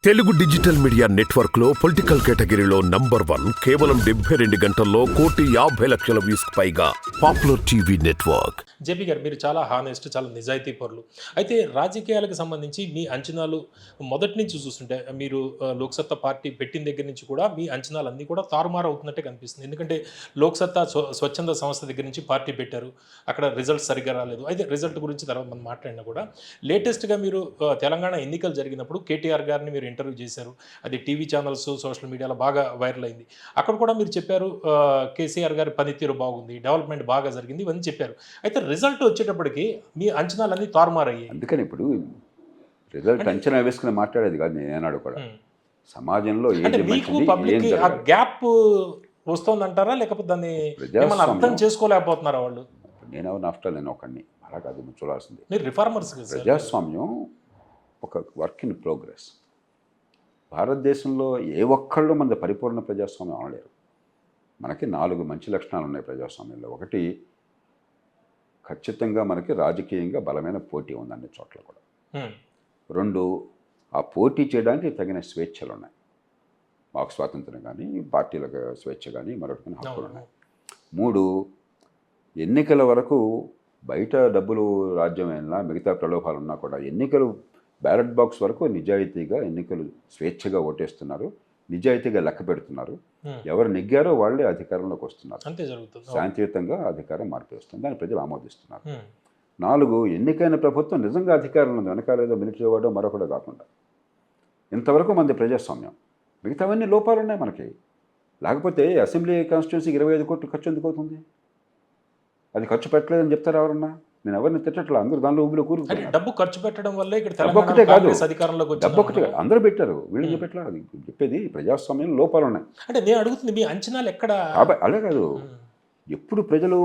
Telugu digital media network లో political కేటగిరీలో number 1 కేవలం 72 గంటల్లో 1,50,00,000 వ్యూస్ పైగా పాపులర్ టీవీ నెట్వర్క్. జేపీ గారు, మీరు చాలా హానెస్ట్, చాలా నిజాయితీ పరులు. అయితే రాజకీయాలకు సంబంధించి మీ అంచనాలు మొదటి నుంచి చూస్తుంటే మీరు లోక్సత్తా పార్టీ పెట్టిన దగ్గర నుంచి కూడా మీ అంచనాలు అన్నీ కూడా తారుమారు అవుతున్నట్టే కనిపిస్తుంది. ఎందుకంటే లోక్సత్తా స్వచ్ఛంద సంస్థ దగ్గర నుంచి పార్టీ పెట్టారు, అక్కడ రిజల్ట్ సరిగ్గా రాలేదు. అయితే రిజల్ట్ గురించి తర్వాత మనం మాట్లాడినా కూడా లేటెస్ట్గా మీరు తెలంగాణ ఎన్నికలు జరిగినప్పుడు కేటీఆర్ గారిని మీరు ఇంటర్వ్యూ చేశారు. అది టీవీ ఛానల్స్, సోషల్ మీడియాలో బాగా వైరల్ అయింది. అక్కడ కూడా మీరు చెప్పారు కేసీఆర్ గారి పనితీరు బాగుంది, డెవలప్మెంట్ బాగా జరిగింది, ఇవన్నీ చెప్పారు. అయితే రిజల్ట్ వచ్చేటప్పటికి మీ అంచనాలన్నీ తారుమారయ్యాయి. అందుకని ఇప్పుడు రిజల్ట్ అంచనా వేసుకుని మాట్లాడేది కాదు నేను ఏనాడు కూడా. సమాజంలో అంటే మీకు పబ్లిక్ ఆ గ్యాప్ వస్తుందంటారా, లేకపోతే దాన్ని ఏమన్నా అర్థం చేసుకోలేకపోతున్నారా వాళ్ళు? నేను ఆఫ్టర్ నేను ఒకడిని అలా కాదు చూడాల్సింది. మీరు రిఫార్మర్స్. ప్రజాస్వామ్యం ఒక వర్క్ ఇన్ ప్రోగ్రెస్. భారతదేశంలో ఏ ఒక్కళ్ళు మన పరిపూర్ణ ప్రజాస్వామ్యం అనలేరు. మనకి 4 మంచి లక్షణాలు ఉన్నాయి ప్రజాస్వామ్యంలో. ఒకటి, ఖచ్చితంగా మనకి రాజకీయంగా బలమైన పోటీ ఉంది అన్ని చోట్ల కూడా. 2, ఆ పోటీ చేయడానికి తగిన స్వేచ్ఛలు ఉన్నాయి. వాక్ స్వాతంత్రం కానీ, పార్టీలకు స్వేచ్ఛ కానీ, మరొకటి కానీ హక్కులు ఉన్నాయి. 3, ఎన్నికల వరకు బయట డబ్బులు రాజ్యమైనా మిగతా ప్రలోభాలు ఉన్నా కూడా ఎన్నికలు బ్యాలెట్ బాక్స్ వరకు నిజాయితీగా ఎన్నికలు స్వేచ్ఛగా ఓటేస్తున్నారు, నిజాయితీగా లెక్క పెడుతున్నారు. ఎవరు నెగ్గారో వాళ్ళే అధికారంలోకి వస్తున్నారు. అంతే జరుగుతుంది. శాంతియుతంగా అధికారం మార్పు వస్తుంది, దాన్ని ప్రజలు ఆమోదిస్తున్నారు. 4, ఎన్నికైన ప్రభుత్వం నిజంగా అధికారంలో ఉంది, వెనకాలేదో మిలిటరీ వాడో మరొకటో కాకుండా. ఇంతవరకు మంది ప్రజాస్వామ్యం. మిగతావన్నీ లోపాలు ఉన్నాయి మనకి. లేకపోతే అసెంబ్లీ కాన్స్టిట్యున్సీకి 25 కోట్లు ఖర్చు ఎందుకు అవుతుంది? అది ఖర్చు పెట్టలేదని చెప్తారు ఎవరన్నా? నేను ఎవరిని తిట్టట్లా, అందరూ దానిలో ఊబిలో కూరుకున్నారు. డబ్బు ఖర్చు పెట్టడం వల్లే ఇక్కడ డబ్బు ఒకటే కాదు, అధికారంలోకి డబ్బు ఒకటే అందరూ పెట్టారు, వీళ్ళు చెప్పట్లా. అది చెప్పేది ప్రజాస్వామ్యం లోపాలు ఉన్నాయి. అంటే నేను అడుగుతుంది మీ అంచనాలు ఎక్కడ? అలా కాదు, ఎప్పుడు ప్రజలు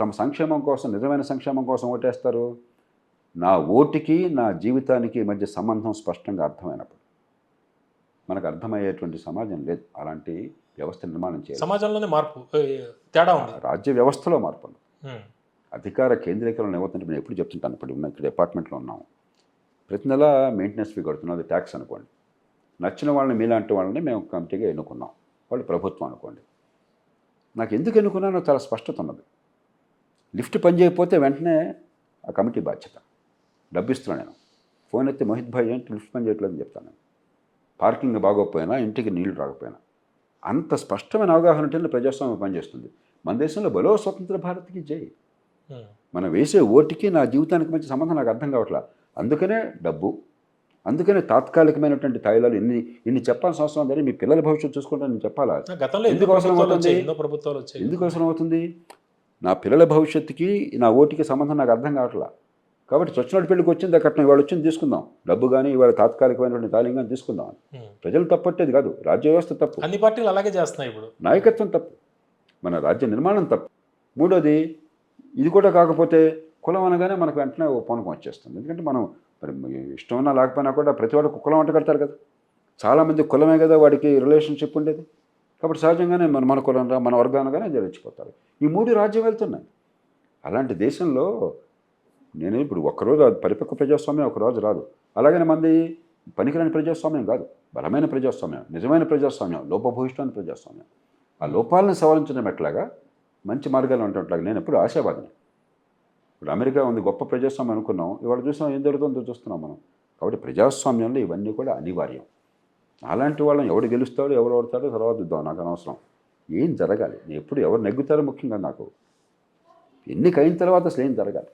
తమ సంక్షేమం కోసం, నిజమైన సంక్షేమం కోసం ఓటేస్తారు? నా ఓటుకి నా జీవితానికి మధ్య సంబంధం స్పష్టంగా అర్థమైనప్పుడు. మనకు అర్థమయ్యేటువంటి సమాజం లేదు. అలాంటి వ్యవస్థ నిర్మాణం చేయాలి. సమాజంలోనే మార్పు తేడా ఉంది. రాజ్య వ్యవస్థలో మార్పు. అధికార కేంద్రీకరణ ఏమవుతుంటే నేను ఎప్పుడు చెప్తుంటాను. ఇప్పుడు ఇక్కడ డిపార్ట్మెంట్లో ఉన్నాము, ప్రతి నెల మెయింటెనెన్స్ ఫీ కడుతున్నాం, అది ట్యాక్స్ అనుకోండి. నచ్చిన వాళ్ళని, మీలాంటి వాళ్ళని మేము కమిటీగా ఎన్నుకున్నాం, వాళ్ళు ప్రభుత్వం అనుకోండి. నాకు ఎందుకు ఎన్నుకున్నానో చాలా స్పష్టత ఉన్నది. లిఫ్ట్ పని చేయకపోతే వెంటనే ఆ కమిటీ బాధ్యత. డబ్బు ఇస్తున్నాను నేను. ఫోన్ ఎత్తి మోహిత్ భాయ్ ఏంటి లిఫ్ట్ పని చేయట్లేదని చెప్తాను నేను. పార్కింగ్ బాగోకపోయినా, ఇంటికి నీళ్లు రాకపోయినా. అంత స్పష్టమైన అవగాహన ఉంటేనే ప్రజాస్వామ్యం పనిచేస్తుంది. మన దేశంలో బలో స్వతంత్ర భారత్కి జై. మనం వేసే ఓటుకి నా జీవితానికి మంచి సంబంధం నాకు అర్థం కావట్లా. అందుకనే డబ్బు, అందుకనే తాత్కాలికమైనటువంటి తాయిలాలు ఇన్ని చెప్పాల్సిన అవసరం ఉందని. మీ పిల్లల భవిష్యత్తు చూసుకుంటే నేను చెప్పాలా? ఎందుకు అవసరం అవుతుంది? ఎందుకు అవసరం అవుతుంది? నా పిల్లల భవిష్యత్తుకి నా ఓటుకి సంబంధం నాకు అర్థం కావట్లా. కాబట్టి చచ్చినట్టు పెళ్ళికి వచ్చింది కట్నం, ఇవాళ వచ్చింది తీసుకుందాం, డబ్బు కానీ ఇవాళ తాత్కాలికమైనటువంటి తాళం కానీ తీసుకుందాం. ప్రజలు తప్పట్టేది కాదు, రాజ్య వ్యవస్థ తప్పు, అన్ని పార్టీలు అలాగే చేస్తున్నాయి. ఇప్పుడు నాయకత్వం తప్పు, మన రాజ్య నిర్మాణం తప్పు. 3వది, ఇది కూడా కాకపోతే కులం అనగానే మనకు వెంటనే పూనకం వచ్చేస్తుంది. ఎందుకంటే మనం మరి ఇష్టం ఉన్నా లేకపోయినా కూడా ప్రతి వాడికి కులం అంట కడతారు కదా. చాలామంది కులమే కదా వాడికి రిలేషన్షిప్ ఉండేది. కాబట్టి సహజంగానే మన కులం మన వర్గానగానే జరిచిపోతారు. ఈ 3 రాజ్యం వెళ్తున్నాయి. అలాంటి దేశంలో నేను ఇప్పుడు ఒక్కరోజు పరిపక్వ ప్రజాస్వామ్యం ఒకరోజు రాదు. అలాగనే మంది పనికిరాని ప్రజాస్వామ్యం కాదు, బలమైన ప్రజాస్వామ్యం, నిజమైన ప్రజాస్వామ్యం, లోపభూయిష్టమైన ప్రజాస్వామ్యం. ఆ లోపాలను సవరించడం ఎట్లాగా, మంచి మార్గాలు ఉంటట్లాగా నేను ఎప్పుడు ఆశావాదిని. ఇప్పుడు అమెరికా ఉంది, గొప్ప ప్రజాస్వామ్యం అనుకున్నాం, ఇవాళ చూసాం ఏం జరుగుతుందో చూస్తున్నాం మనం. కాబట్టి ప్రజాస్వామ్యంలో ఇవన్నీ కూడా అనివార్యం. అలాంటి వాళ్ళని ఎవడు గెలుస్తాడో ఎవరు ఓడతాడో తర్వాత చూద్దాం, నాకు అనవసరం. ఏం జరగాలి, నేను ఎప్పుడు ఎవరు నెగ్గుతారో ముఖ్యంగా నాకు. ఎన్నిక అయిన తర్వాత అసలు ఏం జరగాలి,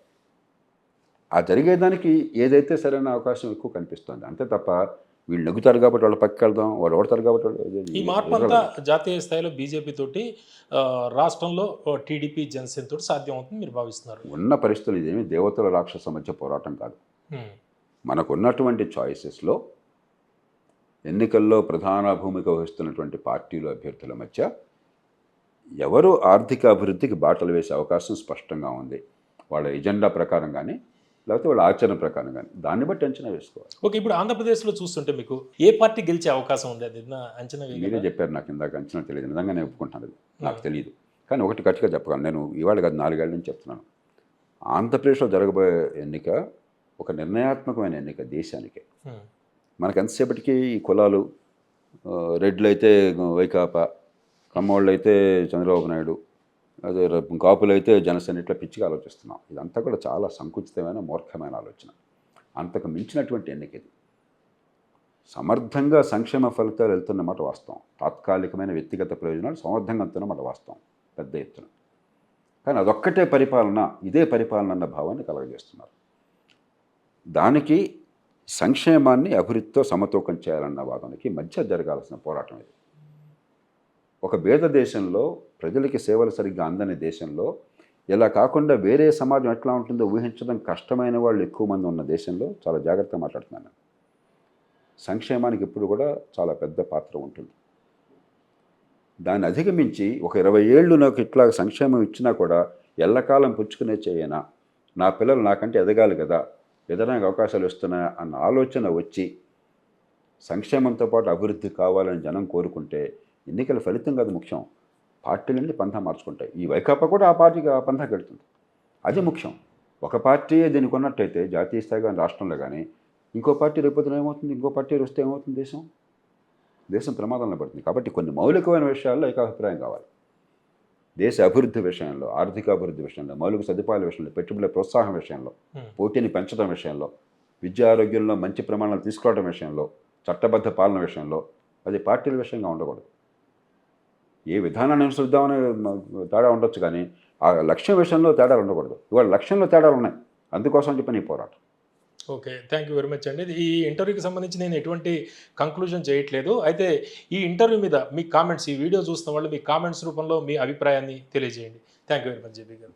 ఆ జరిగేదానికి ఏదైతే సరైన అవకాశం ఎక్కువ కనిపిస్తుంది. అంతే తప్ప వీళ్ళు నెగ్గుతారు కాబట్టి వాళ్ళు పక్కకి వెళ్దాం, వాళ్ళు ఓడతారు కాబట్టి ఈ మార్పు అంతా జాతీయ స్థాయిలో బీజేపీ తోటి, రాష్ట్రంలో టీడీపీ జనసేన తోటి సాధ్యం అవుతుంది మీరు భావిస్తున్నారు? ఉన్న పరిస్థితులు ఇదేమి దేవతల రాక్షస మధ్య పోరాటం కాదు. మనకున్నటువంటి చాయిసెస్లో ఎన్నికల్లో ప్రధాన భూమిక వహిస్తున్నటువంటి పార్టీలు, అభ్యర్థుల మధ్య ఎవరు ఆర్థిక అభివృద్ధికి బాటలు వేసే అవకాశం స్పష్టంగా ఉంది. వాళ్ళ ఎజెండా ప్రకారం కానీ, లేకపోతే వాళ్ళ ఆచరణ ప్రకారం కానీ, దాన్ని బట్టి అంచనా వేసుకోవాలి. ఓకే, ఇప్పుడు ఆంధ్రప్రదేశ్లో చూస్తుంటే మీకు ఏ పార్టీ గెలిచే అవకాశం ఉంది? అది అంచనా మీరే చెప్పారు, నాకు ఇందాక అంచనా తెలియదు. నిజంగా నేను ఒప్పుకుంటాను, అది నాకు తెలియదు. కానీ ఒకటి గట్టిగా చెప్పగలను, నేను ఇవాళ కాదు 4 ఏళ్ళ నుంచి చెప్తున్నాను. ఆంధ్రప్రదేశ్లో జరగబోయే ఎన్నిక ఒక నిర్ణయాత్మకమైన ఎన్నిక దేశానికి. మనకు ఎంతసేపటికి ఈ కులాలు, రెడ్లు అయితే వైకాపా, కమ్మోళ్ళు అయితే చంద్రబాబు నాయుడు, అదే కాపులు అయితే జనసేన, ఇట్లా పిచ్చిగా ఆలోచిస్తున్నాం. ఇదంతా కూడా చాలా సంకుచితమైన మూర్ఖమైన ఆలోచన. అంతకు మించినటువంటి ఎన్నిక ఇది. సమర్థంగా సంక్షేమ ఫలితాలు వెళ్తున్నమాట వాస్తవం. తాత్కాలికమైన వ్యక్తిగత ప్రయోజనాలు సమర్థంగా వెళ్తున్నమాట వాస్తవం పెద్ద ఎత్తున. కానీ అదొక్కటే పరిపాలన, ఇదే పరిపాలన అన్న భావాన్ని కలగజేస్తున్నారు. దానికి సంక్షేమాన్ని అభివృద్ధితో సమతూకం చేయాలన్న వాదనకి మధ్య జరగాల్సిన పోరాటం ఇది. ఒక పేద దేశంలో, ప్రజలకి సేవలు సరిగ్గా అందని దేశంలో, ఇలా కాకుండా వేరే సమాజం ఎట్లా ఉంటుందో ఊహించడం కష్టమైన వాళ్ళు ఎక్కువ మంది ఉన్న దేశంలో చాలా జాగ్రత్తగా మాట్లాడుతున్నాను. సంక్షేమానికి ఎప్పుడు కూడా చాలా పెద్ద పాత్ర ఉంటుంది. దాన్ని అధిగమించి ఒక 20 ఏళ్ళు నాకు ఇట్లా సంక్షేమం ఇచ్చినా కూడా ఎల్లకాలం పుచ్చుకునే చేయనా, నా పిల్లలు నాకంటే ఎదగాలి కదా, ఎదగడానికి అవకాశాలు వస్తున్నాయా అన్న ఆలోచన వచ్చి సంక్షేమంతో పాటు అభివృద్ధి కావాలని జనం కోరుకుంటే ఎన్నికల ఫలితం కాదు ముఖ్యం, పార్టీలన్నీ పంథా మార్చుకుంటాయి. ఈ వైకాపా కూడా ఆ పార్టీకి ఆ పంథాకి వెళ్తుంది. అది ముఖ్యం. ఒక పార్టీయే దీనికి ఉన్నట్టయితే జాతీయ స్థాయి కానీ రాష్ట్రంలో కానీ ఇంకో పార్టీ రేపొద్దున ఏమవుతుంది, ఇంకో పార్టీ వస్తే ఏమవుతుంది, దేశం ప్రమాదంలో పడుతుంది. కాబట్టి కొన్ని మౌలికమైన విషయాల్లో ఏకాభిప్రాయం కావాలి. దేశ అభివృద్ధి విషయంలో, ఆర్థిక అభివృద్ధి విషయంలో, మౌలిక సదుపాయాల విషయంలో, పెట్టుబడుల ప్రోత్సాహం విషయంలో, పోటీని పెంచడం విషయంలో, విద్యా ఆరోగ్యంలో మంచి ప్రమాణాలు తీసుకురావడం విషయంలో, చట్టబద్ధ పాలన విషయంలో అది పార్టీల విషయంగా ఉండకూడదు. ఏ విధానాన్ని అనుసరిద్దామని తేడా ఉండొచ్చు, కానీ ఆ లక్ష్యం విషయంలో తేడాలు ఉండకూడదు. ఇవాళ లక్ష్యంలో తేడాలు ఉన్నాయి, అందుకోసం చెప్పని ఈ పోరాటం. Okay, thank you very much అండి. ఈ ఇంటర్వ్యూకి సంబంధించి నేను ఎటువంటి కంక్లూజన్ చేయట్లేదు. అయితే ఈ ఇంటర్వ్యూ మీద మీ కామెంట్స్, ఈ వీడియో చూస్తున్న వాళ్ళు మీ కామెంట్స్ రూపంలో మీ అభిప్రాయాన్ని తెలియజేయండి. Thank you very much JP గారు.